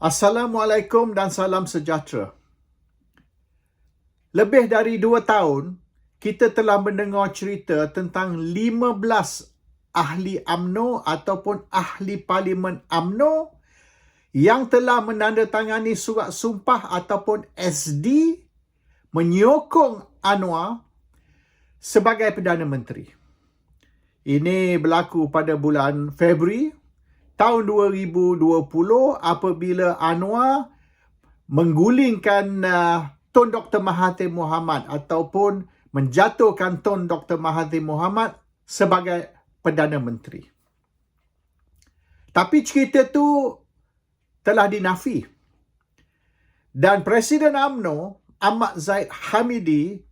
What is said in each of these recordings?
Assalamualaikum dan salam sejahtera. Lebih dari 2 tahun, kita telah mendengar cerita tentang 15 ahli UMNO ataupun ahli Parlimen UMNO yang telah menandatangani surat sumpah ataupun SD menyokong Anwar sebagai Perdana Menteri. Ini berlaku pada bulan Februari tahun 2020 apabila Anwar menggulingkan Tun Dr. Mahathir Mohamad ataupun menjatuhkan Tun Dr. Mahathir Mohamad sebagai Perdana Menteri. Tapi cerita tu telah dinafi. Dan Presiden UMNO, Ahmad Zahid Hamidi,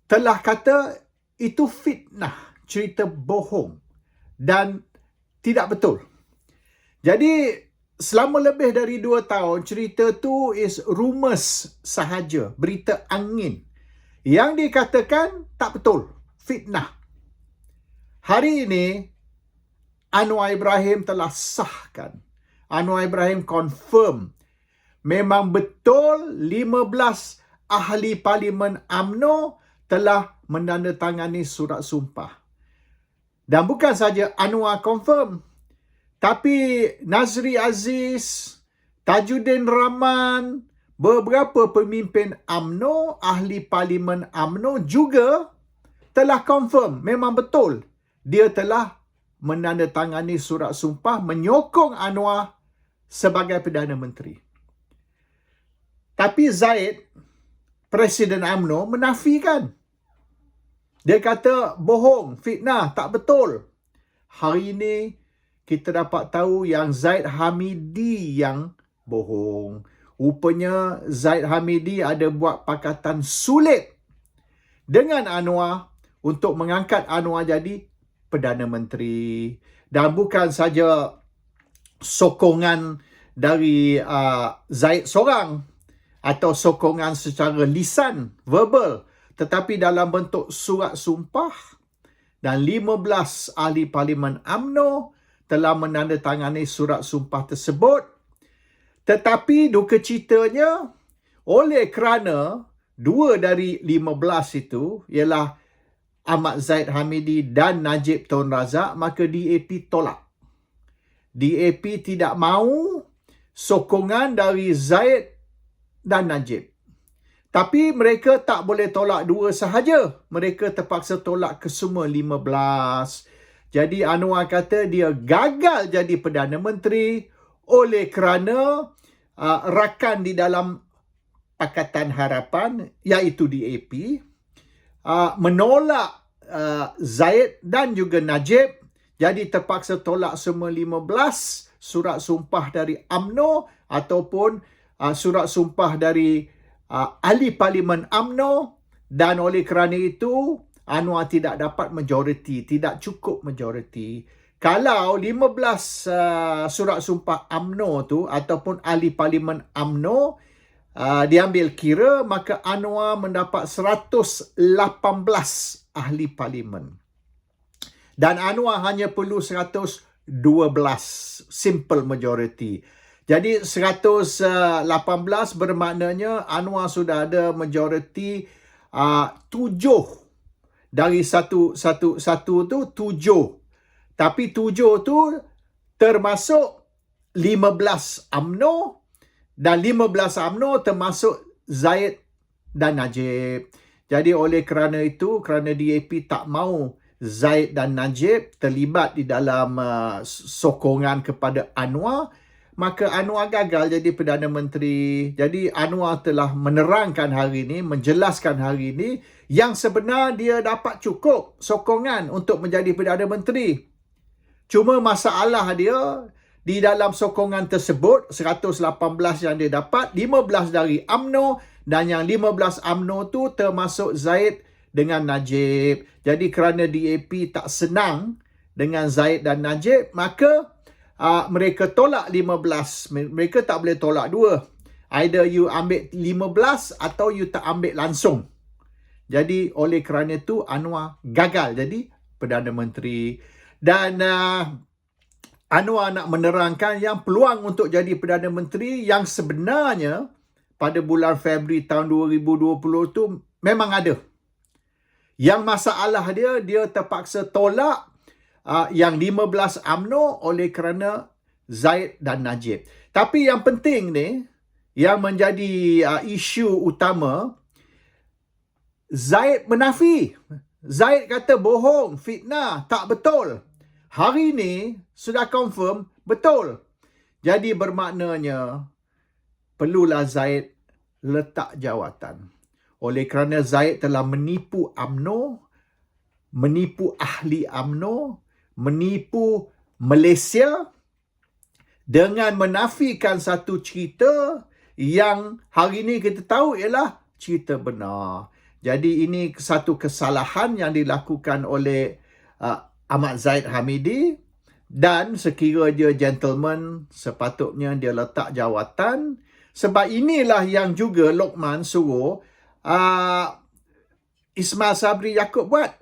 telah kata itu fitnah, cerita bohong dan tidak betul. Jadi, selama lebih dari 2 tahun, cerita tu is rumors sahaja, berita angin. Yang dikatakan tak betul, fitnah. Hari ini, Anwar Ibrahim telah sahkan. Anwar Ibrahim confirm memang betul 15 ahli Parlimen UMNO telah menandatangani surat sumpah. Dan bukan saja Anwar confirm, tapi Nazri Aziz, Tajuddin Rahman, beberapa pemimpin UMNO, ahli Parlimen UMNO juga telah confirm memang betul dia telah menandatangani surat sumpah menyokong Anwar sebagai Perdana Menteri. Tapi Zahid, Presiden UMNO, menafikan. Dia kata bohong, fitnah, tak betul. Hari ini kita dapat tahu yang Zahid Hamidi yang bohong. Rupanya Zahid Hamidi ada buat pakatan sulit dengan Anwar untuk mengangkat Anwar jadi Perdana Menteri. Dan bukan saja sokongan dari Zahid seorang atau sokongan secara lisan, verbal, tetapi dalam bentuk surat sumpah. Dan 15 ahli Parlimen UMNO telah menandatangani surat sumpah tersebut. Tetapi duka citanya, oleh kerana 2 dari 15 itu ialah Ahmad Zahid Hamidi dan Najib Tun Razak, maka DAP tolak. DAP tidak mahu sokongan dari Zahid dan Najib. Tapi mereka tak boleh tolak 2 sahaja. Mereka terpaksa tolak kesemua 15. Jadi Anwar kata dia gagal jadi Perdana Menteri oleh kerana rakan di dalam Pakatan Harapan, iaitu DAP, menolak Zahid dan juga Najib. Jadi terpaksa tolak semua 15 surat sumpah dari UMNO ataupun surat sumpah dari ahli Parlimen UMNO, dan oleh kerana itu Anwar tidak dapat majoriti, tidak cukup majoriti. Kalau 15 surat sumpah UMNO tu ataupun ahli Parlimen UMNO diambil kira, maka Anwar mendapat 118 ahli Parlimen. Dan Anwar hanya perlu 112, simple majority. Jadi 118 bermaknanya Anwar sudah ada majoriti 7 dari satu tu 7. Tapi 7 tu termasuk 15 UMNO, dan 15 UMNO termasuk Zahid dan Najib. Jadi oleh kerana itu, kerana DAP tak mahu Zahid dan Najib terlibat di dalam sokongan kepada Anwar, maka Anwar gagal jadi Perdana Menteri. Jadi Anwar telah menerangkan hari ini, menjelaskan hari ini, yang sebenar dia dapat cukup sokongan untuk menjadi Perdana Menteri. Cuma masalah dia, di dalam sokongan tersebut, 118 yang dia dapat, 15 dari UMNO, dan yang 15 UMNO tu termasuk Zahid dengan Najib. Jadi kerana DAP tak senang dengan Zahid dan Najib, maka mereka tolak 15. Mereka tak boleh tolak 2. Either you ambil 15 atau you tak ambil langsung. Jadi oleh kerana itu Anwar gagal jadi Perdana Menteri. Dan Anwar nak menerangkan yang peluang untuk jadi Perdana Menteri yang sebenarnya pada bulan Februari tahun 2020 tu memang ada. Yang masalah dia terpaksa tolak yang 15 UMNO oleh kerana Zaid dan Najib. Tapi yang penting ni, yang menjadi isu utama, Zaid menafi. Zaid kata bohong, fitnah, tak betul. Hari ni sudah confirm betul. Jadi bermaknanya perlulah Zaid letak jawatan. Oleh kerana Zaid telah menipu UMNO, menipu ahli UMNO, menipu Malaysia dengan menafikan satu cerita yang hari ini kita tahu ialah cerita benar. Jadi ini satu kesalahan yang dilakukan oleh Ahmad Zahid Hamidi, dan sekira dia gentleman, sepatutnya dia letak jawatan. Sebab inilah yang juga Lokman suruh Ismail Sabri Yaakob buat.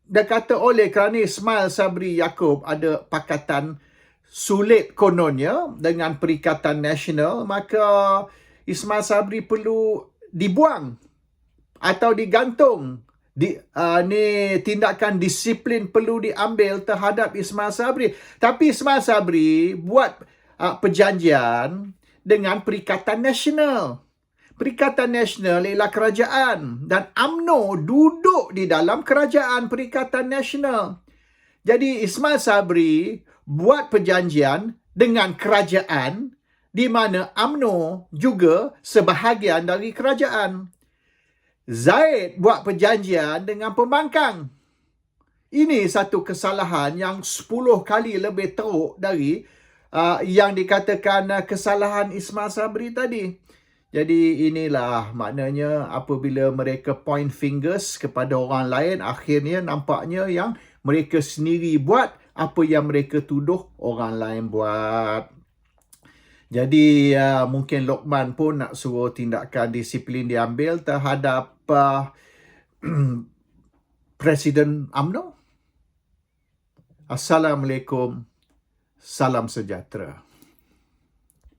Dia kata oleh kerana Ismail Sabri Yaakob ada pakatan sulit kononnya dengan Perikatan Nasional, maka Ismail Sabri perlu dibuang atau digantung. Ni tindakan disiplin perlu diambil terhadap Ismail Sabri. Tapi Ismail Sabri buat perjanjian dengan Perikatan Nasional. Perikatan Nasional ialah kerajaan dan UMNO duduk di dalam kerajaan Perikatan Nasional. Jadi Ismail Sabri buat perjanjian dengan kerajaan di mana UMNO juga sebahagian dari kerajaan. Zaid buat perjanjian dengan pembangkang. Ini satu kesalahan yang 10 kali lebih teruk dari yang dikatakan kesalahan Ismail Sabri tadi. Jadi inilah maknanya apabila mereka point fingers kepada orang lain, akhirnya nampaknya yang mereka sendiri buat apa yang mereka tuduh orang lain buat. Jadi mungkin Lokman pun nak suruh tindakan disiplin diambil terhadap Presiden UMNO. Assalamualaikum. Salam sejahtera.